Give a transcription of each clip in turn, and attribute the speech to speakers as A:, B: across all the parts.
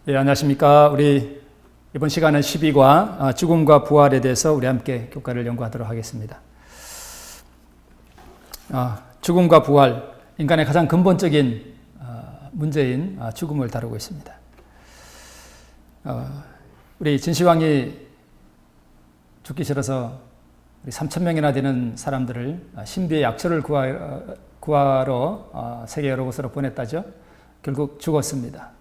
A: 예, 안녕하십니까. 우리 이번 시간은 12과 죽음과 부활에 대해서 우리 함께 교과를 연구하도록 하겠습니다. 죽음과 부활, 인간의 가장 근본적인 문제인 죽음을 다루고 있습니다. 우리 진시황이 죽기 싫어서 우리 3,000명이나 되는 사람들을 신비의 약초를 구하러 세계 여러 곳으로 보냈다죠. 결국 죽었습니다.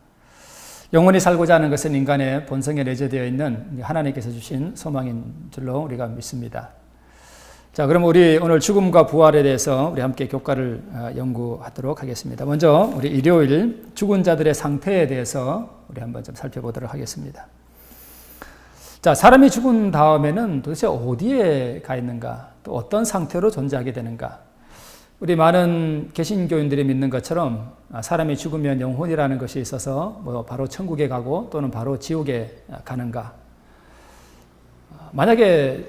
A: 영원히 살고자 하는 것은 인간의 본성에 내재되어 있는 하나님께서 주신 소망인 줄로 우리가 믿습니다. 자, 그럼 우리 오늘 죽음과 부활에 대해서 우리 함께 교과를 연구하도록 하겠습니다. 먼저 우리 일요일 죽은 자들의 상태에 대해서 우리 한번 좀 살펴보도록 하겠습니다. 자, 사람이 죽은 다음에는 도대체 어디에 가 있는가, 또 어떤 상태로 존재하게 되는가? 우리 많은 개신교인들이 믿는 것처럼 사람이 죽으면 영혼이라는 것이 있어서 바로 천국에 가고 또는 바로 지옥에 가는가? 만약에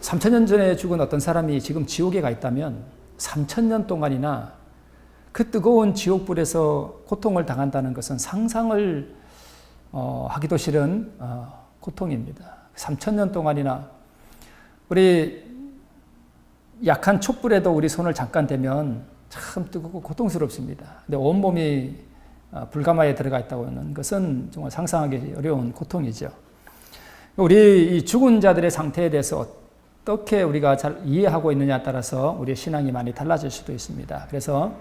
A: 3,000년 전에 죽은 어떤 사람이 지금 지옥에 가 있다면 3,000년 동안이나 그 뜨거운 지옥불에서 고통을 당한다는 것은 상상을 하기도 싫은 고통입니다. 3,000년 동안이나 우리 약한 촛불에도 우리 손을 잠깐 대면 참 뜨겁고 고통스럽습니다. 근데 온몸이 불가마에 들어가 있다고 하는 것은 정말 상상하기 어려운 고통이죠. 우리 이 죽은 자들의 상태에 대해서 어떻게 우리가 잘 이해하고 있느냐에 따라서 우리의 신앙이 많이 달라질 수도 있습니다. 그래서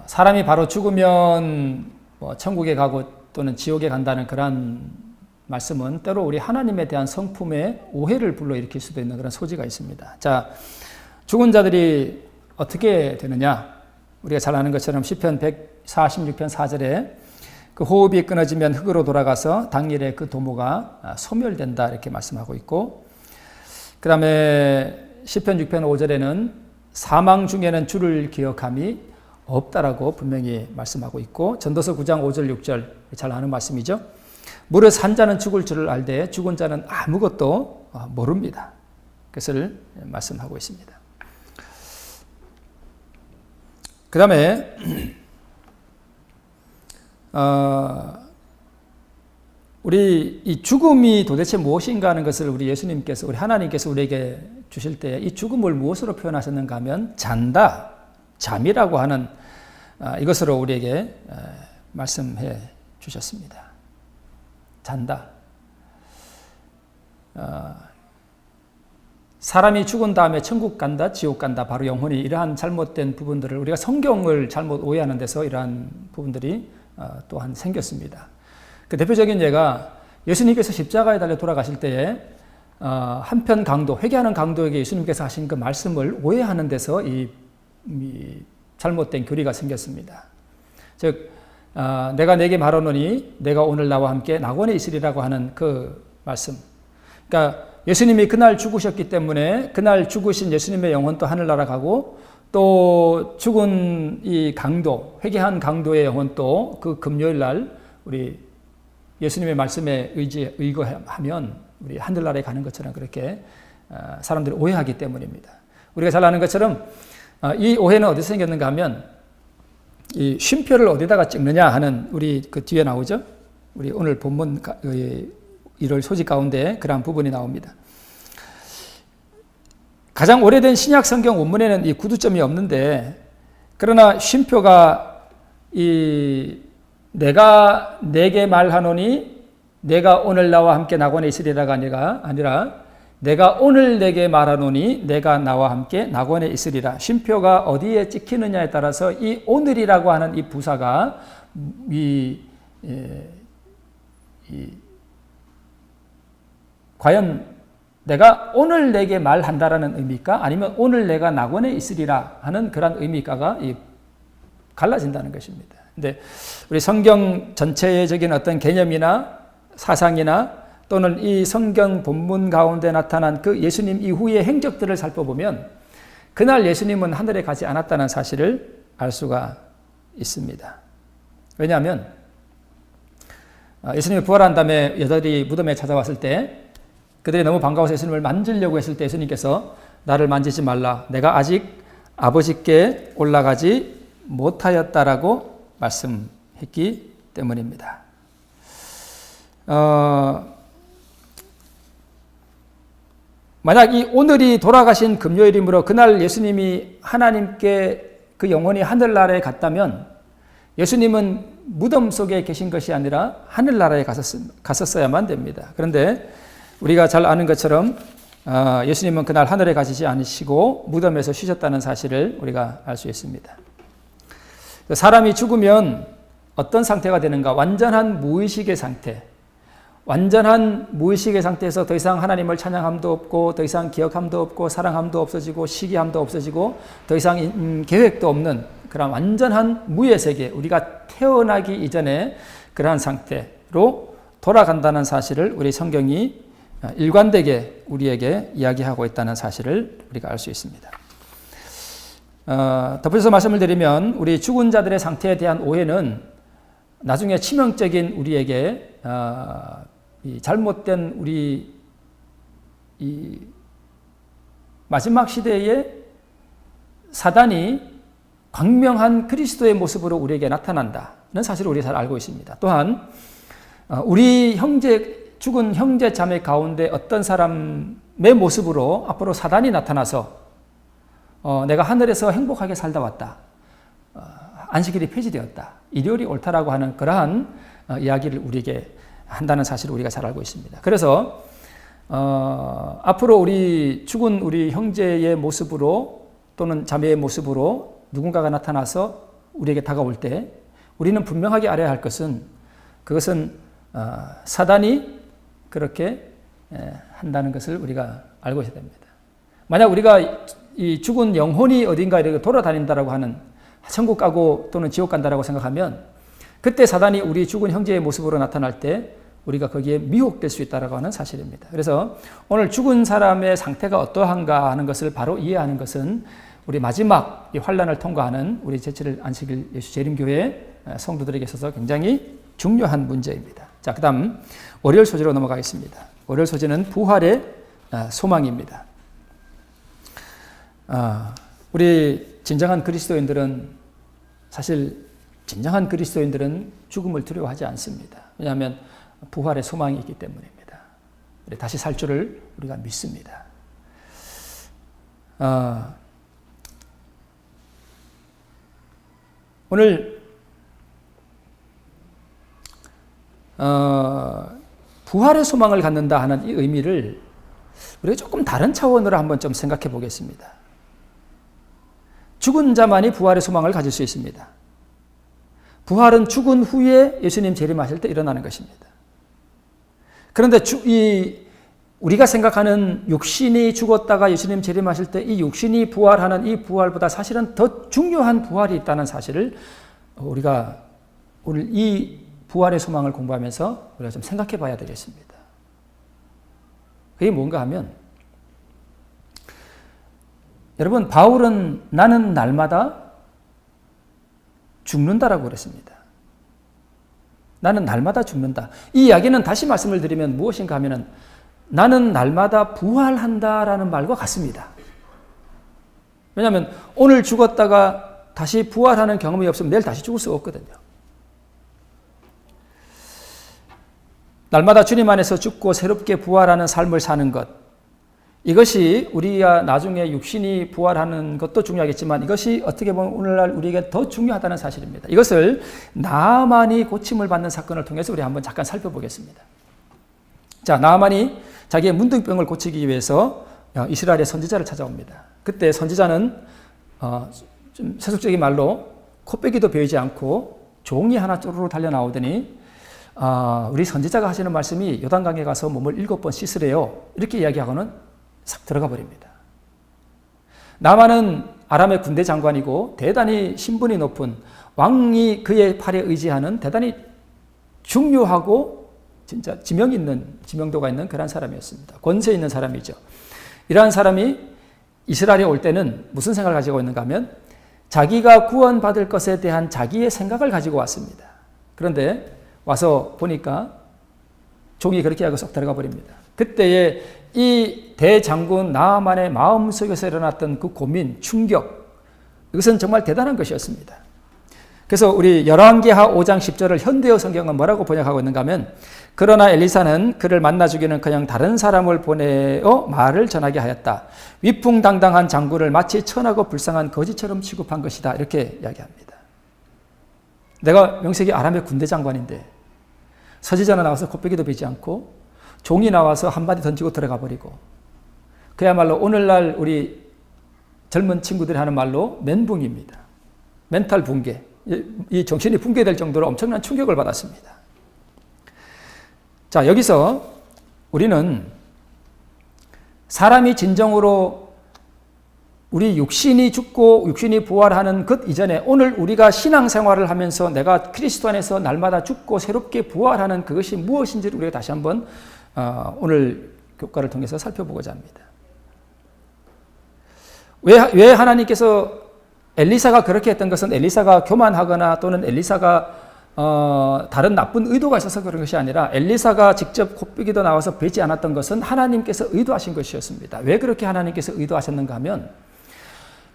A: 사람이 바로 죽으면 천국에 가고 또는 지옥에 간다는 그런 말씀은 때로 우리 하나님에 대한 성품의 오해를 불러일으킬 수도 있는 그런 소지가 있습니다. 자, 죽은 자들이 어떻게 되느냐? 우리가 잘 아는 것처럼 시편 146편 4절에 그 호흡이 끊어지면 흙으로 돌아가서 당일에 그 도모가 소멸된다 이렇게 말씀하고 있고, 그 다음에 시편 6편 5절에는 사망 중에는 주를 기억함이 없다라고 분명히 말씀하고 있고, 전도서 9장 5절 6절 잘 아는 말씀이죠. 무릇 산 자는 죽을 줄을 알되 죽은 자는 아무것도 모릅니다. 그것을 말씀하고 있습니다. 그 다음에 우리 이 죽음이 도대체 무엇인가 하는 것을 우리 예수님께서, 우리 하나님께서 우리에게 주실 때 이 죽음을 무엇으로 표현하셨는가 하면 잔다, 잠이라고 하는 이것으로 우리에게 말씀해 주셨습니다. 잔다. 사람이 죽은 다음에 천국 간다, 지옥 간다, 바로 영혼이, 이러한 잘못된 부분들을 우리가 성경을 잘못 오해하는 데서 이러한 부분들이 또한 생겼습니다. 그 대표적인 예가 예수님께서 십자가에 달려 돌아가실 때에 한편 강도, 회개하는 강도에게 예수님께서 하신 그 말씀을 오해하는 데서 이 잘못된 교리가 생겼습니다. 즉 내가 네게 말하노니 내가 오늘 나와 함께 낙원에 있으리라고 하는 그 말씀. 그러니까 예수님이 그날 죽으셨기 때문에 그날 죽으신 예수님의 영혼도 하늘나라 가고, 또 죽은 이 강도, 회개한 강도의 영혼도 그 금요일 날 우리 예수님의 말씀에 의거하면 우리 하늘나라에 가는 것처럼 그렇게 사람들이 오해하기 때문입니다. 우리가 잘 아는 것처럼 이 오해는 어디서 생겼는가 하면 이 쉼표를 어디다가 찍느냐 하는 우리 그 뒤에 나오죠. 우리 오늘 본문 1월 소식 가운데 그러한 부분이 나옵니다. 가장 오래된 신약 성경 원문에는 이 구두점이 없는데, 그러나 쉼표가 내가 네게 말하노니 내가 오늘 나와 함께 낙원에 있으리라가 아니라 내가 오늘 내게 말하노니 내가 나와 함께 낙원에 있으리라. 쉼표가 어디에 찍히느냐에 따라서 이 오늘이라고 하는 이 부사가 과연 내가 오늘 내게 말한다라는 의미일까? 아니면 오늘 내가 낙원에 있으리라 하는 그런 의미가가 갈라진다는 것입니다. 근데 우리 성경 전체적인 어떤 개념이나 사상이나 또는 이 성경 본문 가운데 나타난 그 예수님 이후의 행적들을 살펴보면 그날 예수님은 하늘에 가지 않았다는 사실을 알 수가 있습니다. 왜냐하면 예수님이 부활한 다음에 여자들이 무덤에 찾아왔을 때 그들이 너무 반가워서 예수님을 만지려고 했을 때 예수님께서 나를 만지지 말라, 내가 아직 아버지께 올라가지 못하였다라고 말씀했기 때문입니다. 만약 이 오늘이 돌아가신 금요일이므로 그날 예수님이 하나님께 그 영혼이 하늘나라에 갔다면 예수님은 무덤 속에 계신 것이 아니라 하늘나라에 갔었어야만 됩니다. 그런데 우리가 잘 아는 것처럼 예수님은 그날 하늘에 가시지 않으시고 무덤에서 쉬셨다는 사실을 우리가 알 수 있습니다. 사람이 죽으면 어떤 상태가 되는가? 완전한 무의식의 상태. 완전한 무의식의 상태에서 더 이상 하나님을 찬양함도 없고 더 이상 기억함도 없고 사랑함도 없어지고 시기함도 없어지고 더 이상 계획도 없는 그런 완전한 무의 세계, 우리가 태어나기 이전에 그러한 상태로 돌아간다는 사실을 우리 성경이 일관되게 우리에게 이야기하고 있다는 사실을 우리가 알 수 있습니다. 덧붙여서 말씀을 드리면 우리 죽은 자들의 상태에 대한 오해는 나중에 치명적인 우리에게 이 잘못된 우리 이 마지막 시대에 사단이 광명한 그리스도의 모습으로 우리에게 나타난다는 사실을 우리가 잘 알고 있습니다. 또한 우리 죽은 형제 자매 가운데 어떤 사람의 모습으로 앞으로 사단이 나타나서 내가 하늘에서 행복하게 살다 왔다. 안식일이 폐지되었다. 일요일이 옳다라고 하는 그러한 이야기를 우리에게 한다는 사실을 우리가 잘 알고 있습니다. 그래서 앞으로 우리 죽은 우리 형제의 모습으로 또는 자매의 모습으로 누군가가 나타나서 우리에게 다가올 때 우리는 분명하게 알아야 할 것은 그것은 사단이 그렇게 한다는 것을 우리가 알고 있어야 됩니다. 만약 우리가 이 죽은 영혼이 어딘가 이렇게 돌아다닌다라고 하는 천국 가고 또는 지옥 간다라고 생각하면 그때 사단이 우리 죽은 형제의 모습으로 나타날 때 우리가 거기에 미혹될 수 있다라고 하는 사실입니다. 그래서 오늘 죽은 사람의 상태가 어떠한가 하는 것을 바로 이해하는 것은 우리 마지막 이 환난을 통과하는 우리 제7일 안식일 예수 재림교회 성도들에게 있어서 굉장히 중요한 문제입니다. 자, 그 다음 월요일 소재로 넘어가겠습니다. 월요일 소재는 부활의 소망입니다. 우리 진정한 그리스도인들은 사실 진정한 그리스도인들은 죽음을 두려워하지 않습니다. 왜냐하면 부활의 소망이 있기 때문입니다. 우리 다시 살 줄을 우리가 믿습니다. 오늘 부활의 소망을 갖는다 하는 이 의미를 우리가 조금 다른 차원으로 한번 좀 생각해 보겠습니다. 죽은 자만이 부활의 소망을 가질 수 있습니다. 부활은 죽은 후에 예수님 재림하실 때 일어나는 것입니다. 그런데 우리가 생각하는 육신이 죽었다가 예수님 재림하실 때 이 육신이 부활하는 이 부활보다 사실은 더 중요한 부활이 있다는 사실을 우리가 오늘 이 부활의 소망을 공부하면서 우리가 좀 생각해 봐야 되겠습니다. 그게 뭔가 하면 여러분, 바울은 나는 날마다 죽는다라고 그랬습니다. 나는 날마다 죽는다. 이 이야기는 다시 말씀을 드리면 무엇인가 하면은 나는 날마다 부활한다라는 말과 같습니다. 왜냐하면 오늘 죽었다가 다시 부활하는 경험이 없으면 내일 다시 죽을 수가 없거든요. 날마다 주님 안에서 죽고 새롭게 부활하는 삶을 사는 것, 이것이 우리가 나중에 육신이 부활하는 것도 중요하겠지만 이것이 어떻게 보면 오늘날 우리에게 더 중요하다는 사실입니다. 이것을 나만이 고침을 받는 사건을 통해서 우리 한번 잠깐 살펴보겠습니다. 자, 나만이 자기의 문둥병을 고치기 위해서 이스라엘의 선지자를 찾아옵니다. 그때 선지자는 좀 세속적인 말로 코빼기도 베이지 않고 종이 하나 쪼르르 달려 나오더니 우리 선지자가 하시는 말씀이 요단강에 가서 몸을 7번 씻으래요. 이렇게 이야기하고는 싹 들어가 버립니다. 나만은 아람의 군대 장관이고 대단히 신분이 높은 왕이 그의 팔에 의지하는 대단히 중요하고 진짜 지명도가 있는 그런 사람이었습니다. 권세 있는 사람이죠. 이러한 사람이 이스라엘에 올 때는 무슨 생각을 가지고 있는가 하면 자기가 구원받을 것에 대한 자기의 생각을 가지고 왔습니다. 그런데 와서 보니까 종이 그렇게 하고 쏙 들어가 버립니다. 그때에 이 대장군 나아만의 마음속에서 일어났던 그 고민, 충격, 이것은 정말 대단한 것이었습니다. 그래서 우리 열왕기하 5장 10절을 현대어 성경은 뭐라고 번역하고 있는가 하면 그러나 엘리사는 그를 만나주기는 그냥 다른 사람을 보내어 말을 전하게 하였다. 위풍당당한 장구를 마치 천하고 불쌍한 거지처럼 취급한 것이다. 이렇게 이야기합니다. 내가 명색이 아람의 군대 장관인데 서지전에 나와서 콧배기도 베지 않고 종이 나와서 한마디 던지고 들어가 버리고 그야말로 오늘날 우리 젊은 친구들이 하는 말로 멘붕입니다. 멘탈 붕괴. 이 정신이 붕괴될 정도로 엄청난 충격을 받았습니다. 자, 여기서 우리는 사람이 진정으로 우리 육신이 죽고 육신이 부활하는 것 이전에 오늘 우리가 신앙생활을 하면서 내가 그리스도 안에서 날마다 죽고 새롭게 부활하는 그것이 무엇인지를 우리가 다시 한번 오늘 교과를 통해서 살펴보고자 합니다. 왜 하나님께서 엘리사가 그렇게 했던 것은 엘리사가 교만하거나 또는 엘리사가 다른 나쁜 의도가 있어서 그런 것이 아니라 엘리사가 직접 콧배기도 나와서 베지 않았던 것은 하나님께서 의도하신 것이었습니다. 왜 그렇게 하나님께서 의도하셨는가 하면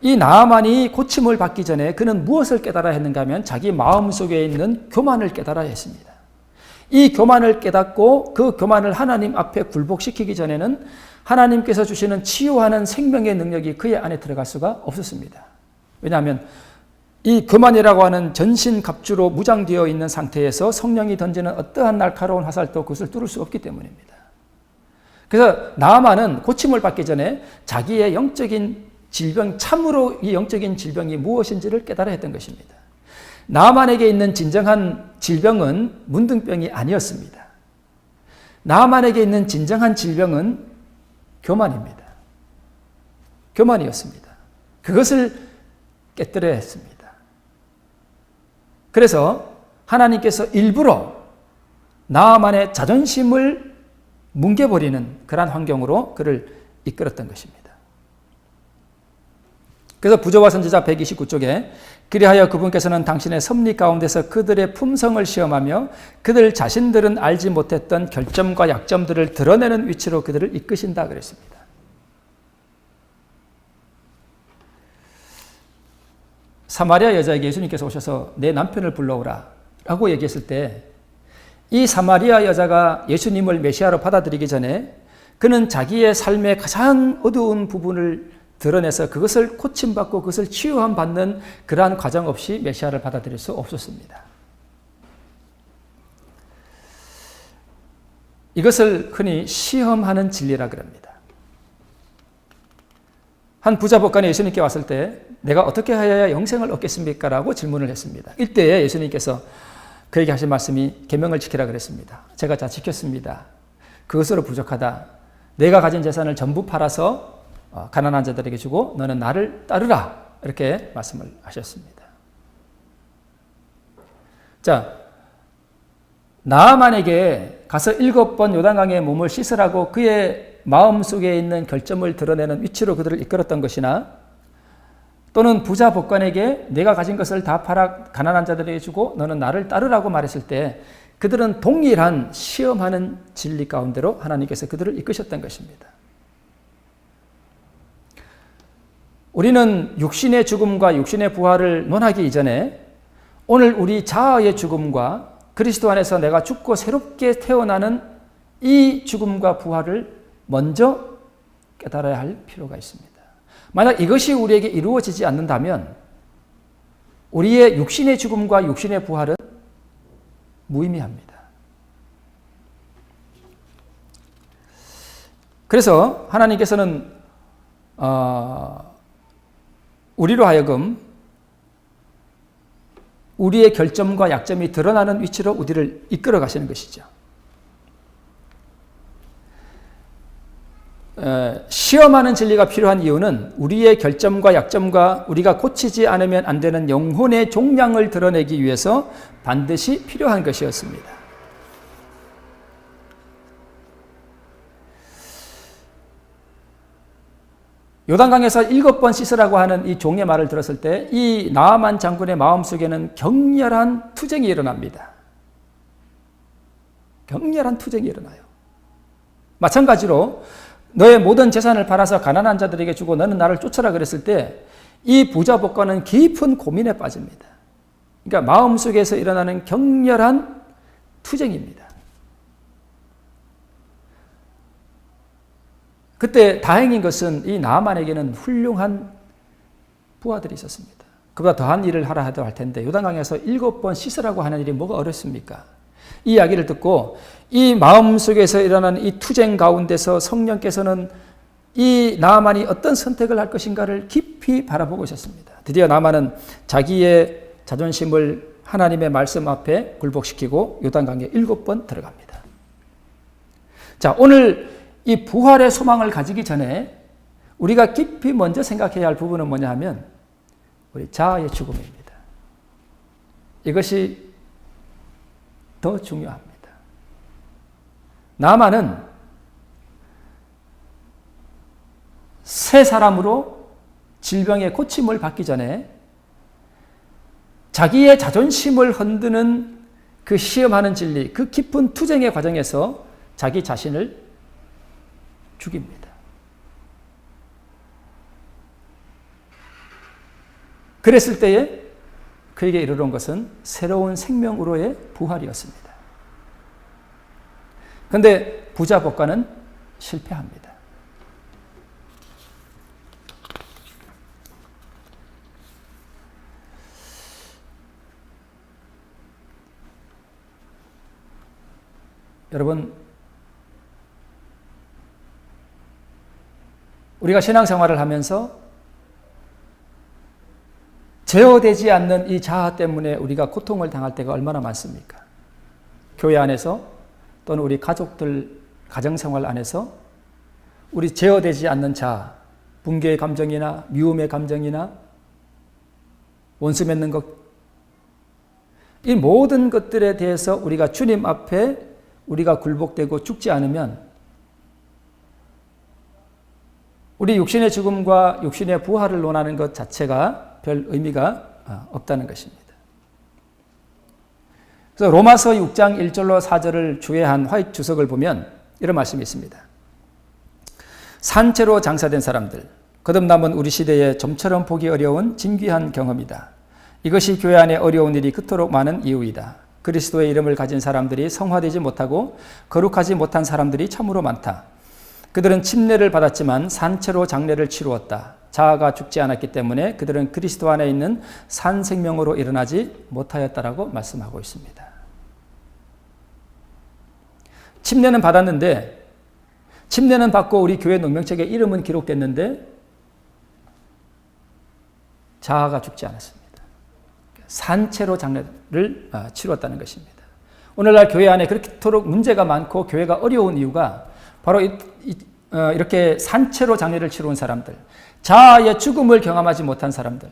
A: 이 나아만이 고침을 받기 전에 그는 무엇을 깨달아야 했는가 하면 자기 마음속에 있는 교만을 깨달아야 했습니다. 이 교만을 깨닫고 그 교만을 하나님 앞에 굴복시키기 전에는 하나님께서 주시는 치유하는 생명의 능력이 그의 안에 들어갈 수가 없었습니다. 왜냐하면 이 교만이라고 하는 전신갑주로 무장되어 있는 상태에서 성령이 던지는 어떠한 날카로운 화살도 그것을 뚫을 수 없기 때문입니다. 그래서 나아만은 고침을 받기 전에 자기의 영적인 질병, 참으로 이 영적인 질병이 무엇인지를 깨달아야 했던 것입니다. 나아만에게 있는 진정한 질병은 문둥병이 아니었습니다. 나아만에게 있는 진정한 질병은 교만입니다. 교만이었습니다. 그것을 깨뜨려야 했습니다. 그래서 하나님께서 일부러 나아만의 자존심을 뭉개버리는 그러한 환경으로 그를 이끌었던 것입니다. 그래서 부조와 선지자 129쪽에 그리하여 그분께서는 당신의 섭리 가운데서 그들의 품성을 시험하며 그들 자신들은 알지 못했던 결점과 약점들을 드러내는 위치로 그들을 이끄신다 그랬습니다. 사마리아 여자에게 예수님께서 오셔서 내 남편을 불러오라 라고 얘기했을 때 이 사마리아 여자가 예수님을 메시아로 받아들이기 전에 그는 자기의 삶의 가장 어두운 부분을 드러내서 그것을 고침받고 그것을 치유함 받는 그러한 과정 없이 메시아를 받아들일 수 없었습니다. 이것을 흔히 시험하는 진리라 그럽니다. 한 부자 법관이 예수님께 왔을 때 내가 어떻게 하여야 영생을 얻겠습니까? 라고 질문을 했습니다. 이때 예수님께서 그에게 하신 말씀이 계명을 지키라 그랬습니다. 제가 다 지켰습니다. 그것으로 부족하다. 내가 가진 재산을 전부 팔아서 가난한 자들에게 주고 너는 나를 따르라. 이렇게 말씀을 하셨습니다. 자, 나아만에게 가서 7번 요단강에 몸을 씻으라고 그의 마음속에 있는 결점을 드러내는 위치로 그들을 이끌었던 것이나 또는 부자 법관에게 내가 가진 것을 다 팔아 가난한 자들에게 주고 너는 나를 따르라고 말했을 때 그들은 동일한 시험하는 진리 가운데로 하나님께서 그들을 이끄셨던 것입니다. 우리는 육신의 죽음과 육신의 부활을 논하기 이전에 오늘 우리 자아의 죽음과 그리스도 안에서 내가 죽고 새롭게 태어나는 이 죽음과 부활을 먼저 깨달아야 할 필요가 있습니다. 만약 이것이 우리에게 이루어지지 않는다면 우리의 육신의 죽음과 육신의 부활은 무의미합니다. 그래서 하나님께서는 우리로 하여금 우리의 결점과 약점이 드러나는 위치로 우리를 이끌어 가시는 것이죠. 시험하는 진리가 필요한 이유는 우리의 결점과 약점과 우리가 고치지 않으면 안 되는 영혼의 종량을 드러내기 위해서 반드시 필요한 것이었습니다. 요단강에서 7번 씻으라고 하는 이 종의 말을 들었을 때 이 나아만 장군의 마음속에는 격렬한 투쟁이 일어납니다. 격렬한 투쟁이 일어나요. 마찬가지로 너의 모든 재산을 팔아서 가난한 자들에게 주고 너는 나를 쫓아라 그랬을 때 이 부자 법관은 깊은 고민에 빠집니다. 그러니까 마음속에서 일어나는 격렬한 투쟁입니다. 그때 다행인 것은 이 나아만에게는 훌륭한 부하들이 있었습니다. 그보다 더한 일을 하라 하도 할 텐데 요단강에서 7번 씻으라고 하는 일이 뭐가 어렵습니까? 이 이야기를 듣고 이 마음속에서 일어나는 이 투쟁 가운데서 성령께서는 이 나아만이 어떤 선택을 할 것인가를 깊이 바라보고 있었습니다. 드디어 나아만은 자기의 자존심을 하나님의 말씀 앞에 굴복시키고 요단강에 7번 들어갑니다. 자, 오늘 이 부활의 소망을 가지기 전에 우리가 깊이 먼저 생각해야 할 부분은 뭐냐 하면 우리 자아의 죽음입니다. 이것이 더 중요합니다. 나아만은 새 사람으로 질병의 고침을 받기 전에 자기의 자존심을 흔드는 그 시험하는 진리, 그 깊은 투쟁의 과정에서 자기 자신을 죽입니다. 그랬을 때에 그에게 이르러온 것은 새로운 생명으로의 부활이었습니다. 그런데 부자 법관은 실패합니다. 여러분, 우리가 신앙생활을 하면서 제어되지 않는 이 자아 때문에 우리가 고통을 당할 때가 얼마나 많습니까? 교회 안에서 또는 우리 가족들 가정생활 안에서 우리 제어되지 않는 자아, 붕괴의 감정이나 미움의 감정이나 원수 맺는 것, 이 모든 것들에 대해서 우리가 주님 앞에 우리가 굴복되고 죽지 않으면 우리 육신의 죽음과 육신의 부활을 논하는 것 자체가 별 의미가 없다는 것입니다. 그래서 로마서 6장 1절로 4절을 주해한 화이트 주석을 보면 이런 말씀이 있습니다. 산채로 장사된 사람들, 거듭남은 우리 시대에 좀처럼 보기 어려운 진귀한 경험이다. 이것이 교회 안에 어려운 일이 그토록 많은 이유이다. 그리스도의 이름을 가진 사람들이 성화되지 못하고 거룩하지 못한 사람들이 참으로 많다. 그들은 침례를 받았지만 산채로 장례를 치루었다. 자아가 죽지 않았기 때문에 그들은 그리스도 안에 있는 산 생명으로 일어나지 못하였다라고 말씀하고 있습니다. 침례는 받았는데, 침례는 받고 우리 교회 농명책에 이름은 기록됐는데 자아가 죽지 않았습니다. 산채로 장례를 치루었다는 것입니다. 오늘날 교회 안에 그렇도록 문제가 많고 교회가 어려운 이유가 바로 이렇게 산채로 장례를 치루온 사람들, 자아의 죽음을 경험하지 못한 사람들,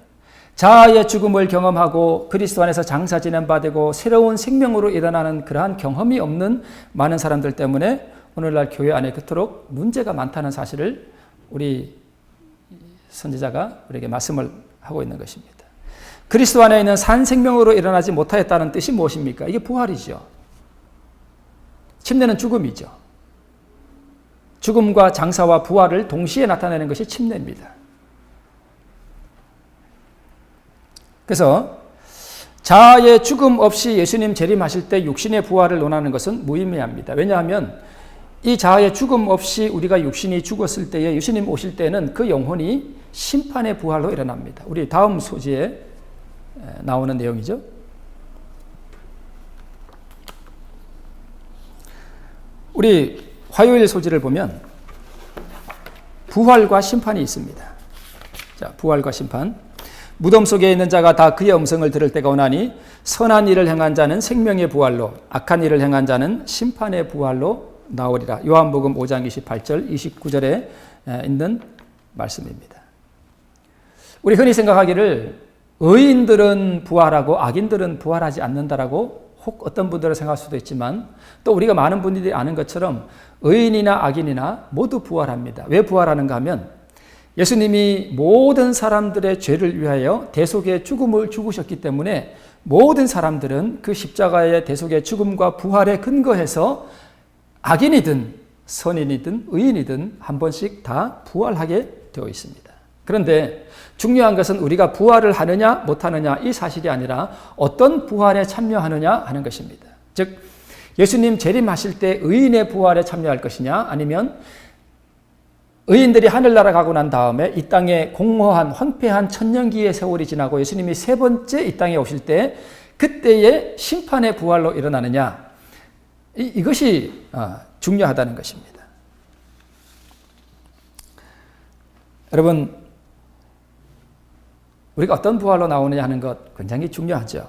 A: 자아의 죽음을 경험하고 그리스도 안에서 장사 지낸 바 되고 새로운 생명으로 일어나는 그러한 경험이 없는 많은 사람들 때문에 오늘날 교회 안에 그토록 문제가 많다는 사실을 우리 선지자가 우리에게 말씀을 하고 있는 것입니다. 그리스도 안에 있는 산 생명으로 일어나지 못하였다는 뜻이 무엇입니까? 이게 부활이죠. 침례는 죽음이죠. 죽음과 장사와 부활을 동시에 나타내는 것이 침례입니다. 그래서 자아의 죽음 없이 예수님 재림하실 때 육신의 부활을 논하는 것은 무의미합니다. 왜냐하면 이 자아의 죽음 없이 우리가 육신이 죽었을 때에 예수님 오실 때는 그 영혼이 심판의 부활로 일어납니다. 우리 다음 소지에 나오는 내용이죠. 우리 화요일 소지를 보면 부활과 심판이 있습니다. 자, 부활과 심판. 무덤 속에 있는 자가 다 그의 음성을 들을 때가 오나니 선한 일을 행한 자는 생명의 부활로, 악한 일을 행한 자는 심판의 부활로 나오리라. 요한복음 5장 28절, 29절에 있는 말씀입니다. 우리 흔히 생각하기를 의인들은 부활하고 악인들은 부활하지 않는다라고 혹 어떤 분들은 생각할 수도 있지만 또 우리가 많은 분들이 아는 것처럼 의인이나 악인이나 모두 부활합니다. 왜 부활하는가 하면 예수님이 모든 사람들의 죄를 위하여 대속의 죽음을 죽으셨기 때문에 모든 사람들은 그 십자가의 대속의 죽음과 부활에 근거해서 악인이든 선인이든 의인이든 한 번씩 다 부활하게 되어 있습니다. 그런데 중요한 것은 우리가 부활을 하느냐 못하느냐 이 사실이 아니라 어떤 부활에 참여하느냐 하는 것입니다. 즉 예수님 재림하실 때 의인의 부활에 참여할 것이냐 아니면 의인들이 하늘나라 가고 난 다음에 이 땅에 공허한 황폐한 천년기의 세월이 지나고 예수님이 세 번째 이 땅에 오실 때 그때의 심판의 부활로 일어나느냐 이것이 중요하다는 것입니다. 여러분 우리가 어떤 부활로 나오느냐 하는 것 굉장히 중요하죠.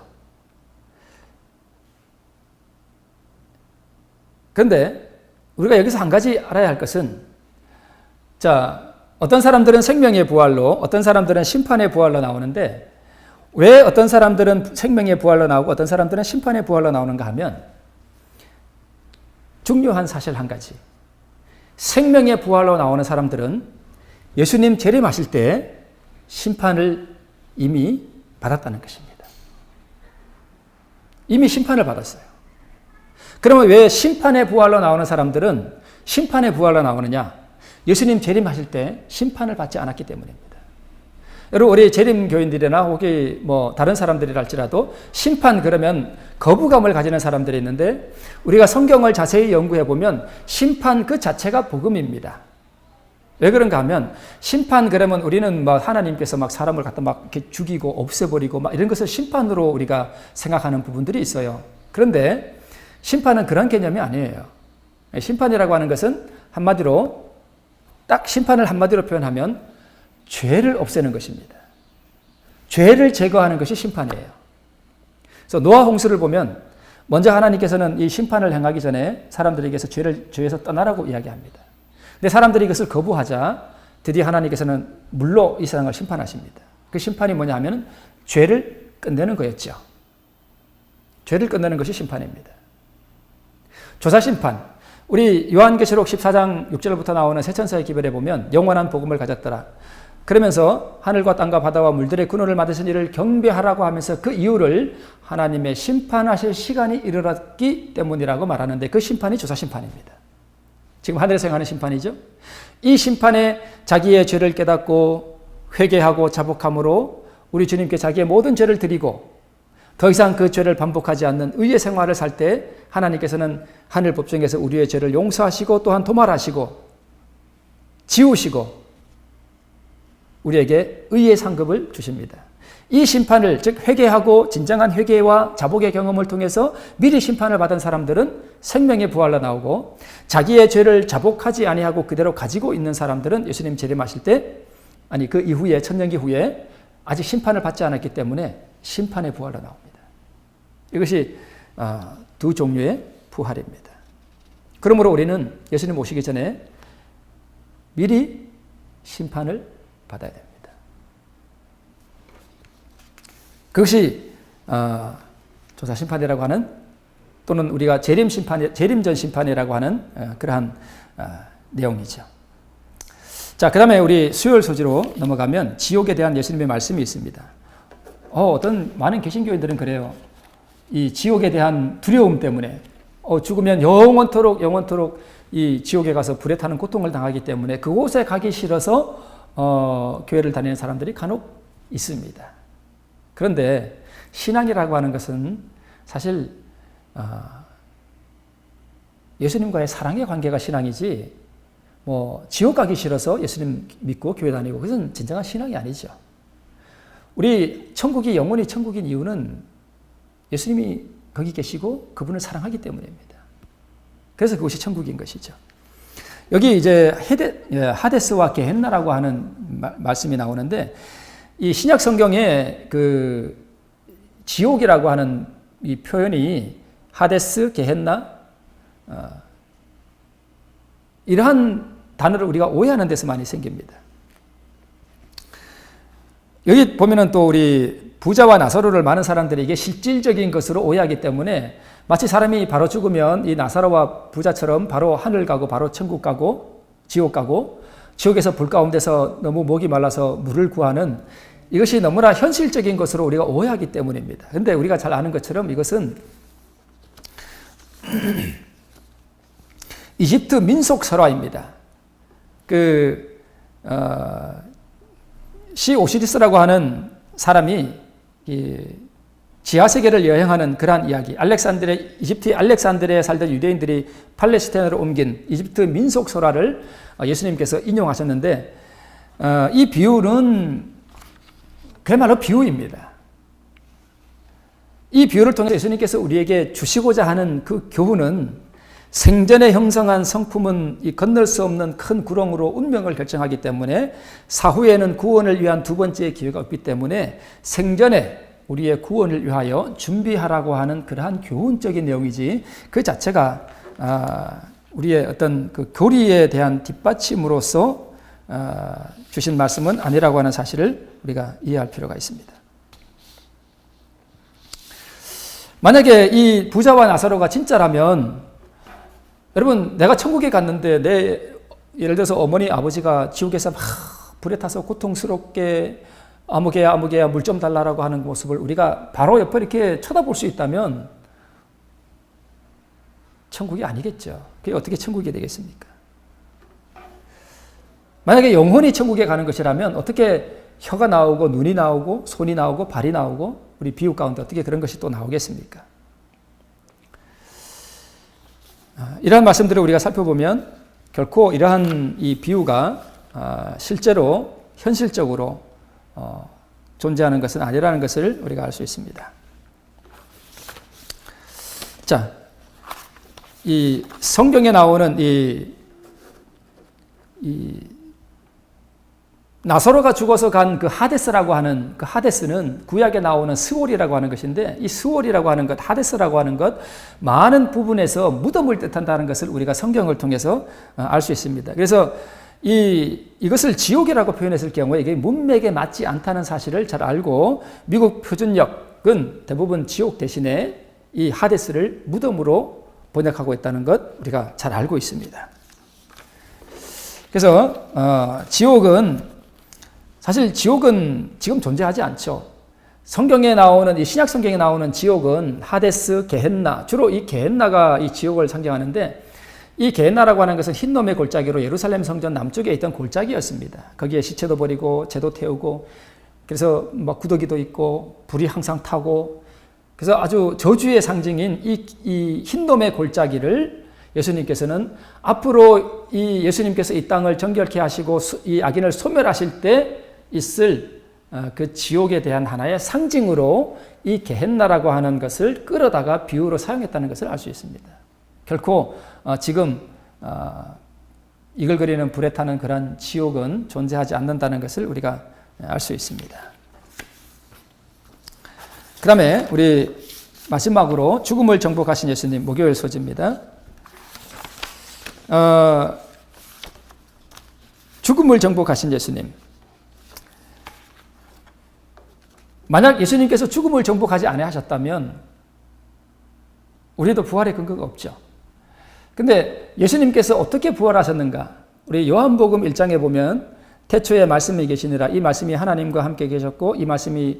A: 그런데 우리가 여기서 한 가지 알아야 할 것은 어떤 사람들은 생명의 부활로 어떤 사람들은 심판의 부활로 나오는데 왜 어떤 사람들은 생명의 부활로 나오고 어떤 사람들은 심판의 부활로 나오는가 하면 중요한 사실 한 가지. 생명의 부활로 나오는 사람들은 예수님 재림하실 때 심판을 이미 받았다는 것입니다. 이미 심판을 받았어요. 그러면 왜 심판의 부활로 나오는 사람들은 심판의 부활로 나오느냐? 예수님 재림하실 때 심판을 받지 않았기 때문입니다. 여러분 우리 재림교인들이나 혹시 다른 사람들이라 할지라도 심판 그러면 거부감을 가지는 사람들이 있는데 우리가 성경을 자세히 연구해 보면 심판 그 자체가 복음입니다. 왜 그런가 하면 심판 그러면 우리는 하나님께서 사람을 갖다 이렇게 죽이고 없애버리고 이런 것을 심판으로 우리가 생각하는 부분들이 있어요. 그런데 심판은 그런 개념이 아니에요. 심판이라고 하는 것은 한마디로 딱 심판을 한마디로 표현하면 죄를 없애는 것입니다. 죄를 제거하는 것이 심판이에요. 그래서 노아 홍수를 보면 먼저 하나님께서는 이 심판을 행하기 전에 사람들에게서 죄에서 떠나라고 이야기합니다. 근데 사람들이 이것을 거부하자 드디어 하나님께서는 물로 이 세상을 심판하십니다. 그 심판이 뭐냐 하면 죄를 끝내는 거였죠. 죄를 끝내는 것이 심판입니다. 조사심판. 우리 요한계시록 14장 6절부터 나오는 세천사의 기별에 보면 영원한 복음을 가졌더라. 그러면서 하늘과 땅과 바다와 물들의 근원을 만드신 이를 경배하라고 하면서 그 이유를 하나님의 심판하실 시간이 이르렀기 때문이라고 말하는데 그 심판이 조사심판입니다. 지금 하늘에서 행하는 심판이죠. 이 심판에 자기의 죄를 깨닫고 회개하고 자복함으로 우리 주님께 자기의 모든 죄를 드리고 더 이상 그 죄를 반복하지 않는 의의 생활을 살 때 하나님께서는 하늘 법정에서 우리의 죄를 용서하시고 또한 도말하시고 지우시고 우리에게 의의 상급을 주십니다. 이 심판을 즉 회개하고 진정한 회개와 자복의 경험을 통해서 미리 심판을 받은 사람들은 생명의 부활로 나오고 자기의 죄를 자복하지 아니하고 그대로 가지고 있는 사람들은 예수님 재림하실 때 그 이후에 천년기 후에 아직 심판을 받지 않았기 때문에 심판의 부활로 나옵니다. 이것이 두 종류의 부활입니다. 그러므로 우리는 예수님 오시기 전에 미리 심판을 받아야 됩니다. 그것이 조사심판이라고 하는 또는 우리가 재림전 심판이라고 하는 그러한 내용이죠. 자, 그 다음에 우리 수요일 소지로 넘어가면 지옥에 대한 예수님의 말씀이 있습니다. 어떤 많은 개신교인들은 그래요. 이 지옥에 대한 두려움 때문에 죽으면 영원토록 이 지옥에 가서 불에 타는 고통을 당하기 때문에 그곳에 가기 싫어서 교회를 다니는 사람들이 간혹 있습니다. 그런데 신앙이라고 하는 것은 사실 예수님과의 사랑의 관계가 신앙이지 지옥 가기 싫어서 예수님 믿고 교회 다니고 그것은 진정한 신앙이 아니죠. 우리 천국이 영원히 천국인 이유는 예수님이 거기 계시고 그분을 사랑하기 때문입니다. 그래서 그것이 천국인 것이죠. 여기 이제 하데스와 게헨나라고 하는 말씀이 나오는데 이 신약 성경에 그 지옥이라고 하는 이 표현이 하데스, 게헨나 이러한 단어를 우리가 오해하는 데서 많이 생깁니다. 여기 보면은 또 우리 부자와 나사로를 많은 사람들이 이게 실질적인 것으로 오해하기 때문에 마치 사람이 바로 죽으면 이 나사로와 부자처럼 바로 하늘 가고 바로 천국 가고 지옥 가고 지옥에서 불 가운데서 너무 목이 말라서 물을 구하는 이것이 너무나 현실적인 것으로 우리가 오해하기 때문입니다. 그런데 우리가 잘 아는 것처럼 이것은 이집트 민속 설화입니다. 시 오시리스라고 하는 사람이 지하 세계를 여행하는 그러한 이야기, 이집트 알렉산드리아에 살던 유대인들이 팔레스타인으로 옮긴 이집트 민속 설화를 예수님께서 인용하셨는데, 이 비유는 그야말로 비유입니다. 이 비유를 통해 예수님께서 우리에게 주시고자 하는 그 교훈은, 생전에 형성한 성품은 건널 수 없는 큰 구렁으로 운명을 결정하기 때문에 사후에는 구원을 위한 두 번째의 기회가 없기 때문에 생전에 우리의 구원을 위하여 준비하라고 하는 그러한 교훈적인 내용이지, 그 자체가 우리의 어떤 그 교리에 대한 뒷받침으로서 주신 말씀은 아니라고 하는 사실을 우리가 이해할 필요가 있습니다. 만약에 이 부자와 나사로가 진짜라면, 여러분, 내가 천국에 갔는데 예를 들어서 어머니 아버지가 지옥에서 막 불에 타서 고통스럽게 아무개야 물 좀 달라라고 하는 모습을 우리가 바로 옆에 이렇게 쳐다볼 수 있다면 천국이 아니겠죠. 그게 어떻게 천국이 되겠습니까? 만약에 영혼이 천국에 가는 것이라면 어떻게 혀가 나오고 눈이 나오고 손이 나오고 발이 나오고 우리 비유 가운데 어떻게 그런 것이 또 나오겠습니까? 이러한 말씀들을 우리가 살펴보면 결코 이러한 이 비유가 실제로 현실적으로 존재하는 것은 아니라는 것을 우리가 알 수 있습니다. 자, 이 성경에 나오는 이 나사로가 죽어서 간 그 하데스라고 하는, 그 하데스는 구약에 나오는 스올이라고 하는 것인데, 이 스올이라고 하는 것, 하데스라고 하는 것, 많은 부분에서 무덤을 뜻한다는 것을 우리가 성경을 통해서 알 수 있습니다. 그래서 이것을 지옥이라고 표현했을 경우에 이게 문맥에 맞지 않다는 사실을 잘 알고, 미국 표준역은 대부분 지옥 대신에 이 하데스를 무덤으로 번역하고 있다는 것 우리가 잘 알고 있습니다. 그래서 사실 지옥은 지금 존재하지 않죠. 성경에 나오는, 이 신약 성경에 나오는 지옥은 하데스, 게헨나, 주로 이 게헨나가 이 지옥을 상징하는데, 이 게헨나라고 하는 것은 흰놈의 골짜기로 예루살렘 성전 남쪽에 있던 골짜기였습니다. 거기에 시체도 버리고 재도 태우고, 그래서 막 구더기도 있고 불이 항상 타고, 그래서 아주 저주의 상징인 이 흰놈의 골짜기를 예수님께서는 앞으로 이 예수님께서 이 땅을 정결케 하시고 이 악인을 소멸하실 때 있을 그 지옥에 대한 하나의 상징으로 이 게헨나라고 하는 것을 끌어다가 비유로 사용했다는 것을 알 수 있습니다. 결코 지금 이글거리는 불에 타는 그런 지옥은 존재하지 않는다는 것을 우리가 알 수 있습니다. 그 다음에 우리 마지막으로 죽음을 정복하신 예수님, 목요일 소지입니다. 죽음을 정복하신 예수님. 만약 예수님께서 죽음을 정복하지 아니하셨다면 우리도 부활의 근거가 없죠. 근데 예수님께서 어떻게 부활하셨는가? 우리 요한복음 1장에 보면 태초에 말씀이 계시니라, 이 말씀이 하나님과 함께 계셨고, 이 말씀이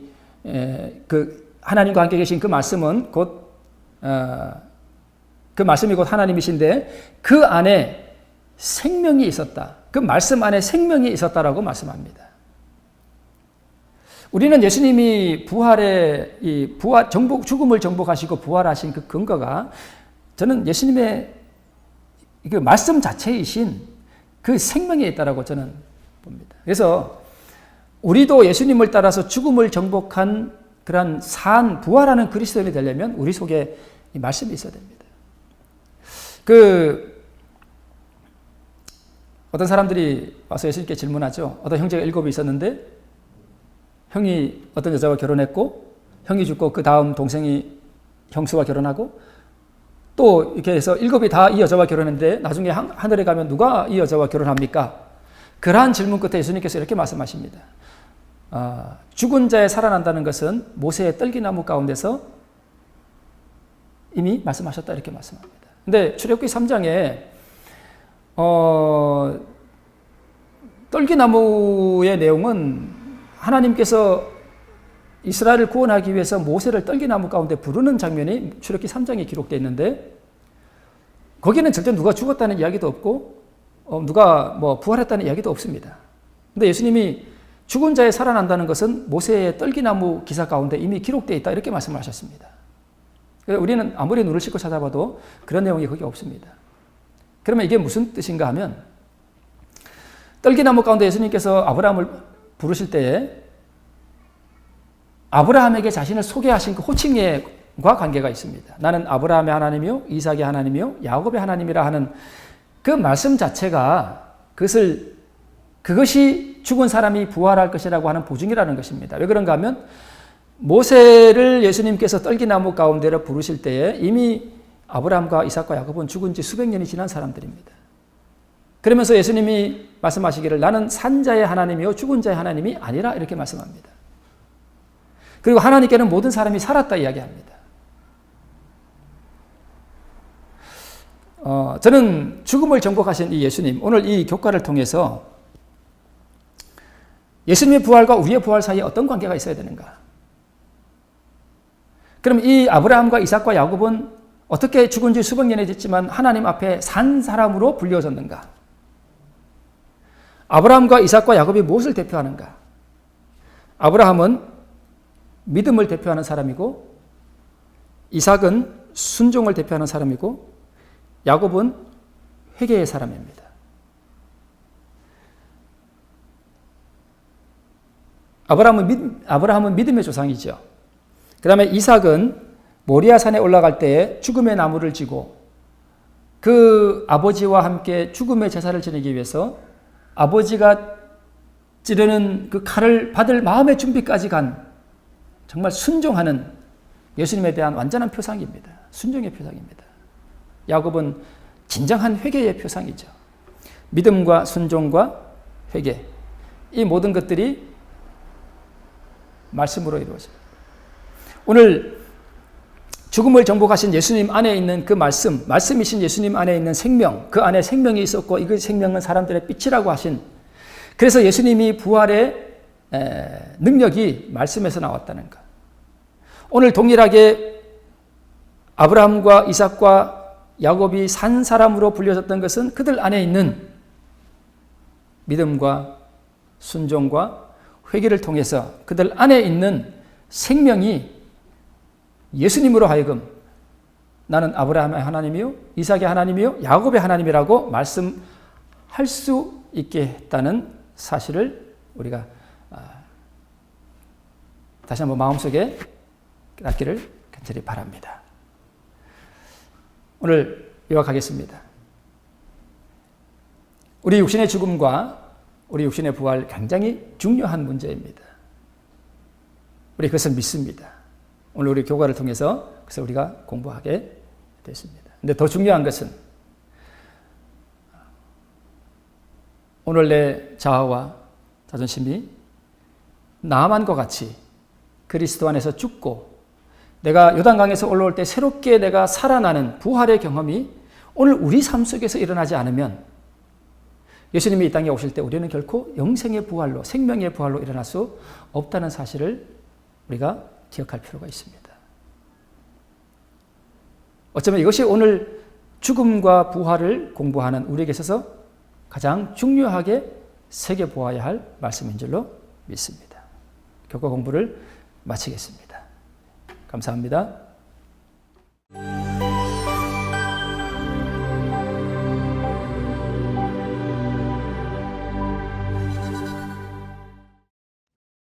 A: 하나님과 함께 계신 그 말씀은 그 말씀이 곧 하나님이신데 그 안에 생명이 있었다. 그 말씀 안에 생명이 있었다라고 말씀합니다. 우리는 예수님이 죽음을 정복하시고 부활하신 그 근거가, 저는 예수님의 그 말씀 자체이신 그 생명에 있다라고 저는 봅니다. 그래서 우리도 예수님을 따라서 죽음을 정복한 그런 부활하는 그리스도인이 되려면 우리 속에 이 말씀이 있어야 됩니다. 어떤 사람들이 와서 예수님께 질문하죠. 어떤 형제가 7이 있었는데 형이 어떤 여자와 결혼했고, 형이 죽고 그 다음 동생이 형수와 결혼하고, 또 이렇게 해서 7이 다 이 여자와 결혼했는데 나중에 하늘에 가면 누가 이 여자와 결혼합니까? 그러한 질문 끝에 예수님께서 이렇게 말씀하십니다. 죽은 자에 살아난다는 것은 모세의 떨기나무 가운데서 이미 말씀하셨다, 이렇게 말씀합니다. 근데 출애굽기 3장에 떨기나무의 내용은 하나님께서 이스라엘을 구원하기 위해서 모세를 떨기나무 가운데 부르는 장면이 출애굽기 3장에 기록되어 있는데, 거기는 절대 누가 죽었다는 이야기도 없고 누가 부활했다는 이야기도 없습니다. 근데 예수님이 죽은 자에 살아난다는 것은 모세의 떨기나무 기사 가운데 이미 기록되어 있다 이렇게 말씀을 하셨습니다. 우리는 아무리 눈을 씻고 찾아봐도 그런 내용이 거기 없습니다. 그러면 이게 무슨 뜻인가 하면 떨기나무 가운데 예수님께서 아브라함을 부르실 때에 아브라함에게 자신을 소개하신 그 호칭과 관계가 있습니다. 나는 아브라함의 하나님이요 이삭의 하나님이요 야곱의 하나님이라 하는 그 말씀 자체가 그것이 죽은 사람이 부활할 것이라고 하는 보증이라는 것입니다. 왜 그런가 하면 모세를 예수님께서 떨기나무 가운데로 부르실 때에 이미 아브라함과 이삭과 야곱은 죽은 지 수백 년이 지난 사람들입니다. 그러면서 예수님이 말씀하시기를 나는 산자의 하나님이요 죽은 자의 하나님이 아니라 이렇게 말씀합니다. 그리고 하나님께는 모든 사람이 살았다 이야기합니다. 저는 죽음을 정복하신 이 예수님, 오늘 이 교과를 통해서 예수님의 부활과 우리의 부활 사이에 어떤 관계가 있어야 되는가? 그럼 이 아브라함과 이삭과 야곱은 어떻게 죽은 지 수백 년이 됐지만 하나님 앞에 산 사람으로 불려졌는가? 아브라함과 이삭과 야곱이 무엇을 대표하는가? 아브라함은 믿음을 대표하는 사람이고 이삭은 순종을 대표하는 사람이고 야곱은 회개의 사람입니다. 아브라함은 믿음의 조상이죠. 그 다음에 이삭은 모리아산에 올라갈 때에 죽음의 나무를 지고 그 아버지와 함께 죽음의 제사를 지내기 위해서 아버지가 찌르는 그 칼을 받을 마음의 준비까지 간 정말 순종하는 예수님에 대한 완전한 표상입니다. 순종의 표상입니다. 야곱은 진정한 회개의 표상이죠. 믿음과 순종과 회개, 이 모든 것들이 말씀으로 이루어집니다. 오늘 죽음을 정복하신 예수님 안에 있는 그 말씀이신 예수님 안에 있는 생명, 그 안에 생명이 있었고 이 생명은 사람들의 빛이라고 하신, 그래서 예수님이 부활의 능력이 말씀에서 나왔다는 것. 오늘 동일하게 아브라함과 이삭과 야곱이 산 사람으로 불려졌던 것은 그들 안에 있는 믿음과 순종과 회개를 통해서 그들 안에 있는 생명이 예수님으로 하여금 나는 아브라함의 하나님이요 이삭의 하나님이요 야곱의 하나님이라고 말씀할 수 있게 했다는 사실을 우리가 다시 한번 마음속에 깨닫기를 간절히 바랍니다. 오늘 요약하겠습니다. 우리 육신의 죽음과 우리 육신의 부활 굉장히 중요한 문제입니다. 우리 그것을 믿습니다. 오늘 우리 교과를 통해서 그래서 우리가 공부하게 됐습니다. 근데 더 중요한 것은 오늘 내 자아와 자존심이 나만과 같이 그리스도 안에서 죽고 내가 요단강에서 올라올 때 새롭게 내가 살아나는 부활의 경험이 오늘 우리 삶 속에서 일어나지 않으면 예수님이 이 땅에 오실 때 우리는 결코 영생의 부활로 생명의 부활로 일어날 수 없다는 사실을 우리가 기억할 필요가 있습니다. 어쩌면 이것이 오늘 죽음과 부활을 공부하는 우리에게 있어서 가장 중요하게 새겨보아야 할 말씀인 줄로 믿습니다. 교과 공부를 마치겠습니다. 감사합니다.